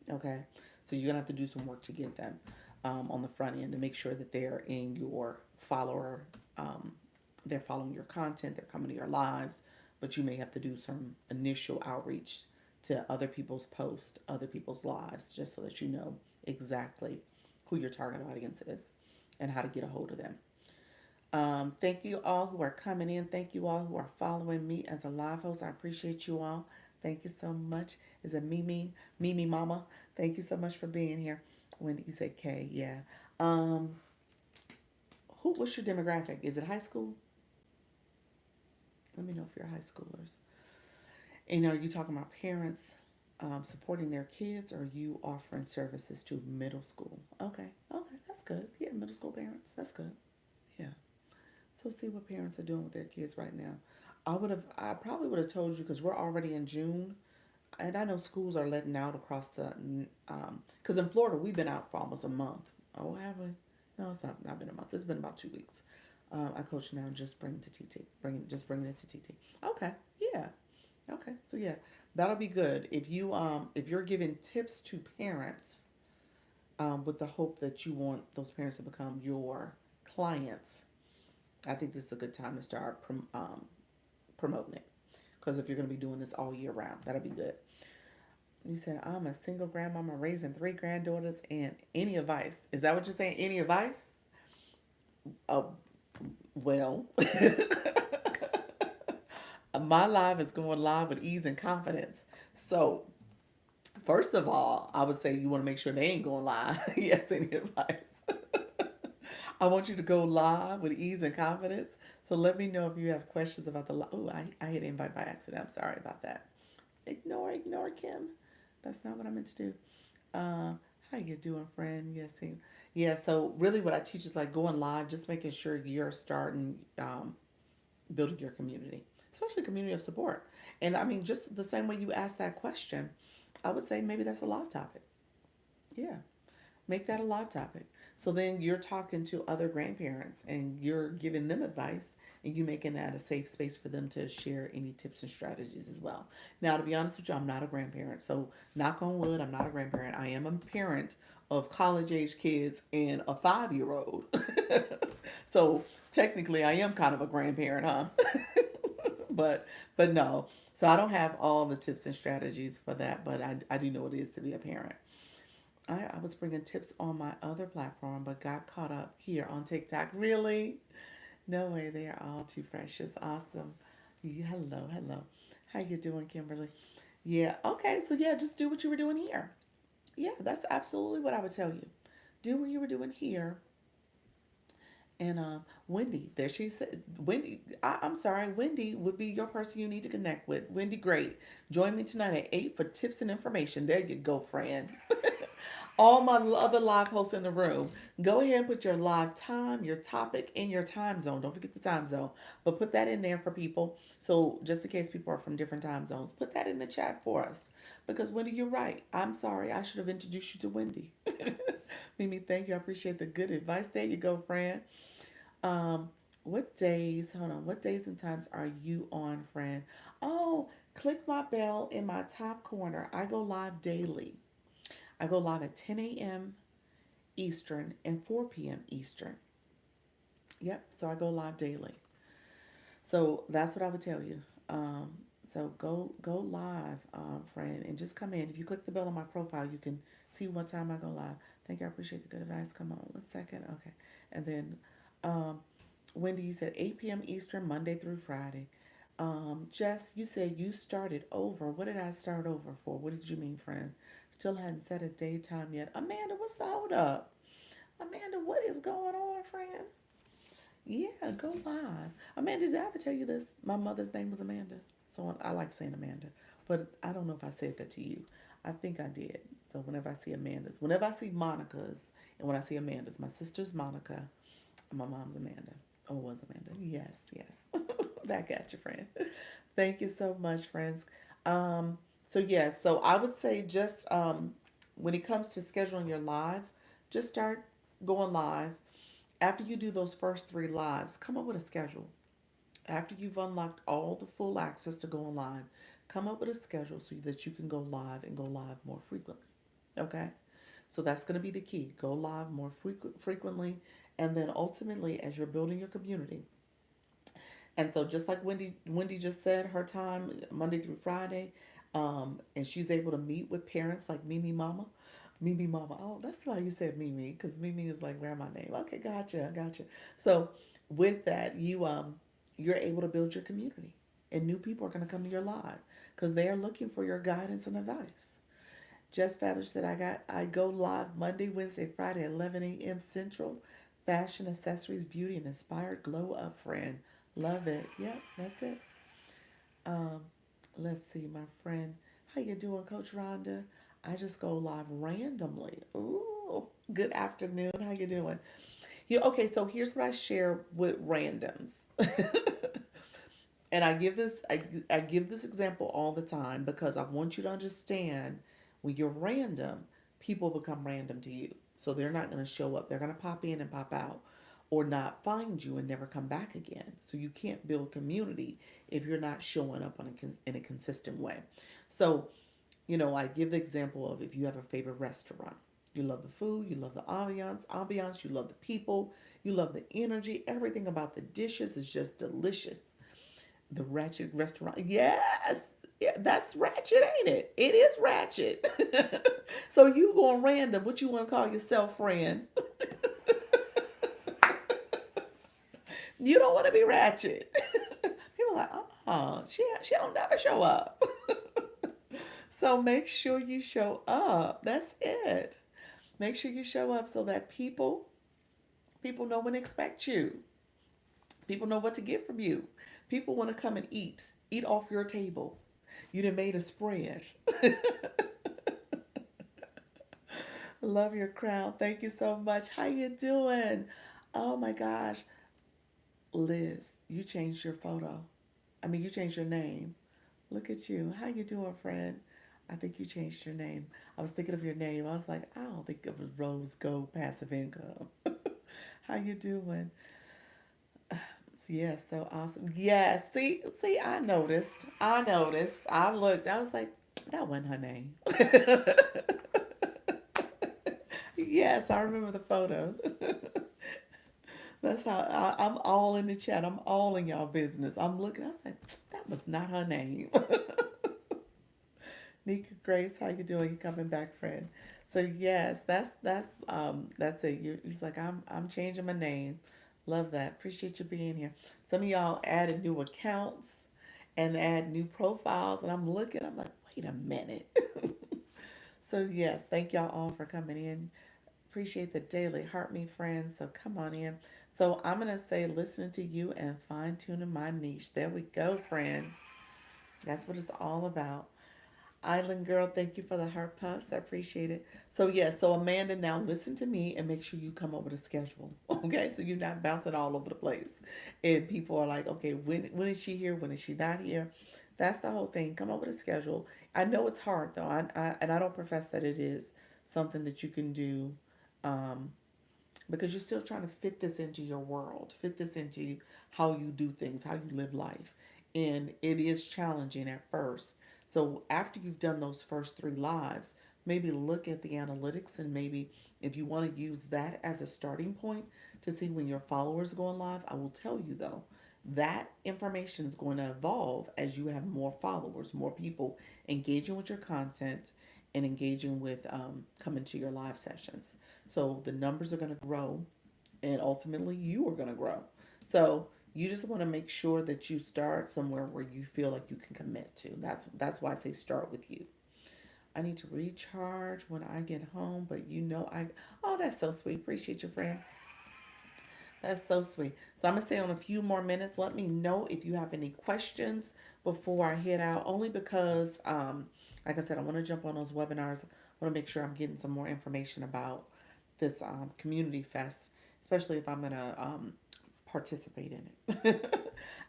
Okay, so you're gonna have to do some work to get them on the front end to make sure that they're in your follower, they're following your content, they're coming to your lives, but you may have to do some initial outreach to other people's posts, other people's lives, just so that you know exactly who your target audience is and how to get a hold of them. Thank you all who are coming in. Thank you all who are following me as a live host. I appreciate you all. Thank you so much. Is it Mimi Mama? Thank you so much for being here. When you say K, yeah. Um, what's your demographic? Is it high school? Let me know if you're high schoolers. And are you talking about parents supporting their kids, or are you offering services to middle school? Okay, okay, that's good. Yeah, middle school parents. That's good. Yeah. So see what parents are doing with their kids right now. I probably would have told you because we're already in June, and I know schools are letting out across the, because in Florida we've been out for almost a month. Oh, have we? No, it's not been a month. It's been about 2 weeks. I coach now. Just bring it to TT. Bring it to TT. Okay, yeah. Okay, so yeah, that'll be good if you're giving tips to parents with the hope that you want those parents to become your clients. I think this is a good time to start promoting it. because if you're going to be doing this all year round, that'll be good. You said, I'm a single grandmama raising three granddaughters, and any advice? Is that what you're saying? Any advice? Oh, well, my live is going live with ease and confidence. So, first of all, I would say you want to make sure they ain't going live. Yes, any advice? I want you to go live with ease and confidence. So let me know if you have questions about the live. Oh, I hit invite by accident. I'm sorry about that. Ignore Kim. That's not what I meant to do. How you doing, friend? Yes, yeah. So really, what I teach is like going live, just making sure you're starting building your community, especially community of support. And I mean, just the same way you asked that question, I would say maybe that's a live topic. Yeah, make that a live topic. So then you're talking to other grandparents and you're giving them advice and you making that a safe space for them to share any tips and strategies as well. Now, to be honest with you, I'm not a grandparent. So, knock on wood, I'm not a grandparent. I am a parent of college age kids and a 5 year old. So, technically, I am kind of a grandparent, huh? but no. So, I don't have all the tips and strategies for that, but I do know what it is to be a parent. I was bringing tips on my other platform, but got caught up here on TikTok. Really? No way. They are all too precious. Awesome. Yeah, hello, hello. How you doing, Kimberly? Yeah. Okay. So yeah, just do what you were doing here. Yeah, that's absolutely what I would tell you. Do what you were doing here. And Wendy, there she said, Wendy, I'm sorry, Wendy would be your person you need to connect with. Wendy, great. Join me tonight at 8 for tips and information. There you go, friend. All my other live hosts in the room, go ahead and put your live time, your topic, and your time zone. Don't forget the time zone, but put that in there for people. So just in case people are from different time zones, put that in the chat for us. Because Wendy, you're right. I'm sorry. I should have introduced you to Wendy. Mimi, thank you. I appreciate the good advice. There you go, friend. Um, what days, hold on, what days and times are you on, friend? Oh, click my bell in my top corner. I go live daily. I go live at 10 a.m. Eastern and 4 p.m. Eastern. Yep, so I go live daily. So that's what I would tell you. So go live, friend, and just come in. If you click the bell on my profile, you can see what time I go live. Thank you. I appreciate the good advice. Come on, 1 second. Okay, and then um, Wendy, you said 8 p.m. Eastern, Monday through Friday. Jess, you said you started over. What did I start over for? What did you mean, friend? Still hadn't set a daytime yet. Amanda, what's the hold up? Amanda, what is going on, friend? Yeah, go live. Amanda, did I ever tell you this? My mother's name was Amanda. So I like saying Amanda. But I don't know if I said that to you. I think I did. So whenever I see Amanda's, whenever I see Monica's, and when I see Amanda's, my sister's Monica, and my mom's Amanda. Oh, it was Amanda. Yes, yes. Back at you, friend. Thank you so much, friends. So yes, so I would say just when it comes to scheduling your live, just start going live. After you do those first three lives, come up with a schedule. After you've unlocked all the full access to going live, come up with a schedule so that you can go live and go live more frequently. Okay? So that's going to be the key. Go live more frequently. And then ultimately, as you're building your community, and so just like Wendy just said, her time Monday through Friday, and she's able to meet with parents like Mimi Mama. Mimi Mama. Oh, that's why you said Mimi, because Mimi is like grandma name. Okay, gotcha. So with that, you're able to build your community. And new people are gonna come to your live because they are looking for your guidance and advice. Just Fabulous said I go live Monday, Wednesday, Friday, 11 a.m. Central. Fashion, accessories, beauty, and inspired glow up, friend. Love it. Yep, that's it. Um, let's see, my friend. How you doing, Coach Rhonda? I just go live randomly. Ooh, good afternoon. How you doing? Okay, so here's what I share with randoms. And I give this example all the time because I want you to understand when you're random, people become random to you. So they're not going to show up. They're going to pop in and pop out or not find you and never come back again. So you can't build community if you're not showing up in a consistent way. So, I give the example of if you have a favorite restaurant. You love the food, you love the ambiance, you love the people, you love the energy, everything about the dishes is just delicious. The Ratchet Restaurant. Yes. Yeah, that's ratchet, ain't it? It is ratchet. So you going random. What you want to call yourself, friend? You don't want to be ratchet. People are like, oh, she don't never show up. So make sure you show up. That's it. Make sure you show up so that people know when to expect you. People know what to get from you. People want to come and eat off your table. You done made a spread. Love your crown. Thank you so much. How you doing? Oh my gosh, Liz, you changed your photo. I mean, you changed your name. Look at you. How you doing, friend? I think you changed your name. I was thinking of your name. I was like, I don't think of Rose Gold Passive Income. How you doing? Yes, so awesome. Yes, see, I noticed. I noticed. I looked. I was like, that wasn't her name. Yes, I remember the photo. That's how I'm all in the chat. I'm all in y'all business. I'm looking. I was like, that was not her name. Nika Grace, how you doing? You coming back, friend? So yes, that's it. He's like, I'm changing my name. Love that. Appreciate you being here. Some of y'all added new accounts and add new profiles, and I'm looking. I'm like, wait a minute. So yes, thank y'all all for coming in. Appreciate the daily heart me friends. So come on in. So I'm gonna say listening to you and fine tuning my niche. There we go, friend. That's what it's all about. Island girl, thank you for the heart puffs. I appreciate it. So yeah, so Amanda, now listen to me and make sure you come up with a schedule. Okay, so you're not bouncing all over the place. And people are like, okay, when is she here? When is she not here? That's the whole thing. Come up with a schedule. I know it's hard though. And I don't profess that it is something that you can do um, because you're still trying to fit this into your world, fit this into how you do things, how you live life. And it is challenging at first. So after you've done those first three lives, maybe look at the analytics and maybe if you want to use that as a starting point to see when your followers go on live. I will tell you though, that information is going to evolve as you have more followers, more people engaging with your content and engaging with coming to your live sessions. So the numbers are going to grow and ultimately you are going to grow. So you just want to make sure that you start somewhere where you feel like you can commit to. That's why I say start with you. I need to recharge when I get home, but I oh that's so sweet. Appreciate you, friend. That's so sweet. So I'm gonna stay on a few more minutes. Let me know if you have any questions before I head out. Only because, like I said, I want to jump on those webinars. I want to make sure I'm getting some more information about this community fest, especially if I'm gonna participate in it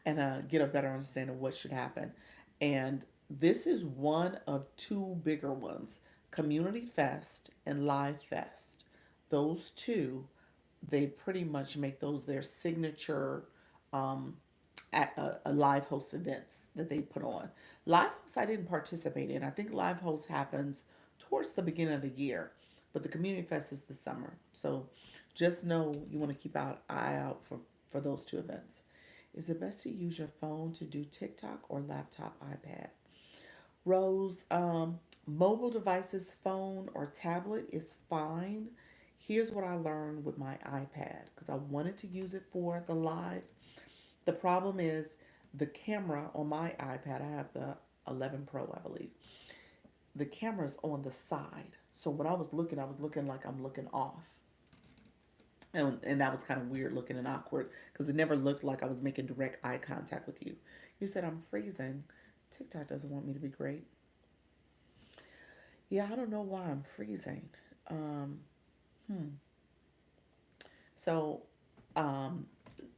and get a better understanding of what should happen. And this is one of two bigger ones: Community Fest and Live Fest. Those two, they pretty much make those their signature um, a live host events that they put on. Live host I didn't participate in. I think live host happens towards the beginning of the year, but the community fest is the summer. So just know you want to keep an eye out for those two events. Is it best to use your phone to do TikTok or laptop, iPad? Rose, mobile devices, phone or tablet is fine. Here's what I learned with my iPad because I wanted to use it for the live. The problem is the camera on my iPad, I have the 11 Pro, I believe. The camera's on the side. So when I was looking like I'm looking off. And that was kind of weird looking and awkward because it never looked like I was making direct eye contact with you. You said I'm freezing. TikTok doesn't want me to be great. Yeah, I don't know why I'm freezing. Um, hmm. So, um,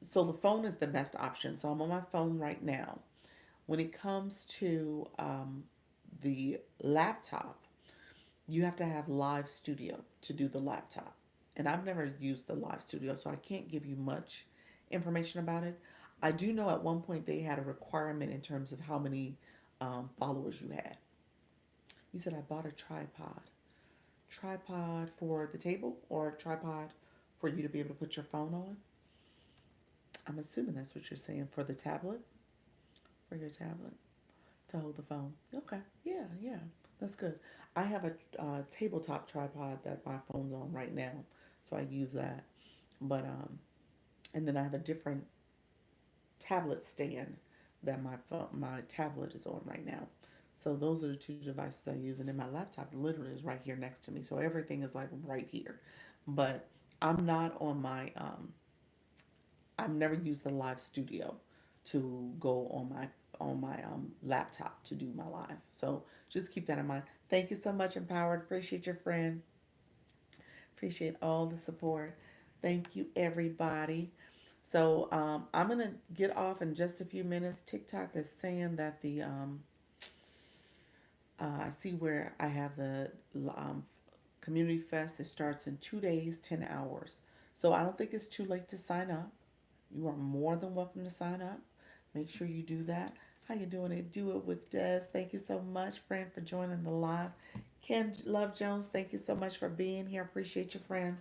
so the phone is the best option. So I'm on my phone right now. When it comes to the laptop, you have to have Live Studio to do the laptop. And I've never used the Live Studio, so I can't give you much information about it. I do know at one point they had a requirement in terms of how many followers you had. You said I bought a tripod. Tripod for the table or a tripod for you to be able to put your phone on? I'm assuming that's what you're saying for the tablet. for your tablet to hold the phone. Okay, yeah, yeah, that's good. I have a tabletop tripod that my phone's on right now, so I use that. But and then I have a different tablet stand that my tablet is on right now. So those are the two devices I use, and then my laptop literally is right here next to me. So everything is like right here. But I'm not on my I've never used the live studio to go on my laptop to do my live. So just keep that in mind. Thank you so much, Empowered. Appreciate your friend. Appreciate all the support. Thank you, everybody. So I'm gonna get off in just a few minutes. TikTok is saying that the I see where I have the community fest. It starts in 2 days, 10 hours. So I don't think it's too late to sign up. You are more than welcome to sign up. Make sure you do that. How you doing it? Do it with Des. Thank you so much, friend, for joining the live. Kim Love Jones, thank you so much for being here. Appreciate you, friend.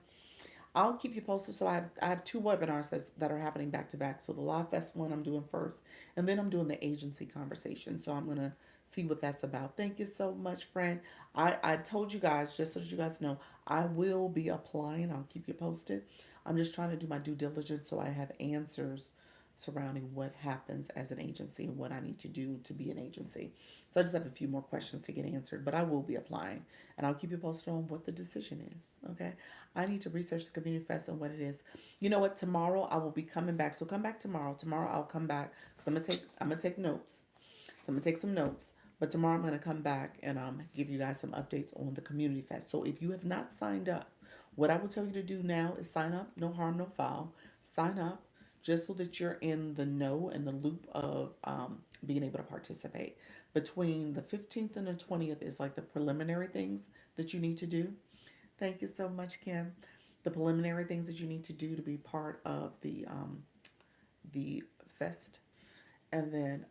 I'll keep you posted. So I have two webinars that are happening back to back. So the Live Fest one I'm doing first, and then I'm doing the agency conversation. So I'm gonna see what that's about. Thank you so much, friend. I told you guys, just so you guys know, I will be applying. I'll keep you posted. I'm just trying to do my due diligence so I have answers surrounding what happens as an agency and what I need to do to be an agency. So I just have a few more questions to get answered, but I will be applying and I'll keep you posted on what the decision is. Okay. I need to research the community fest and what it is. You know what? Tomorrow I will be coming back. So come back tomorrow. Tomorrow I'll come back because I'm gonna take notes. So I'm gonna take some notes. But tomorrow I'm gonna come back and give you guys some updates on the community fest. So if you have not signed up, what I will tell you to do now is sign up. No harm, no foul. Sign up just so that you're in the know and the loop of being able to participate. Between the 15th and the 20th is like the preliminary things that you need to do. Thank you so much, Kim. The preliminary things that you need to do to be part of the fest, and then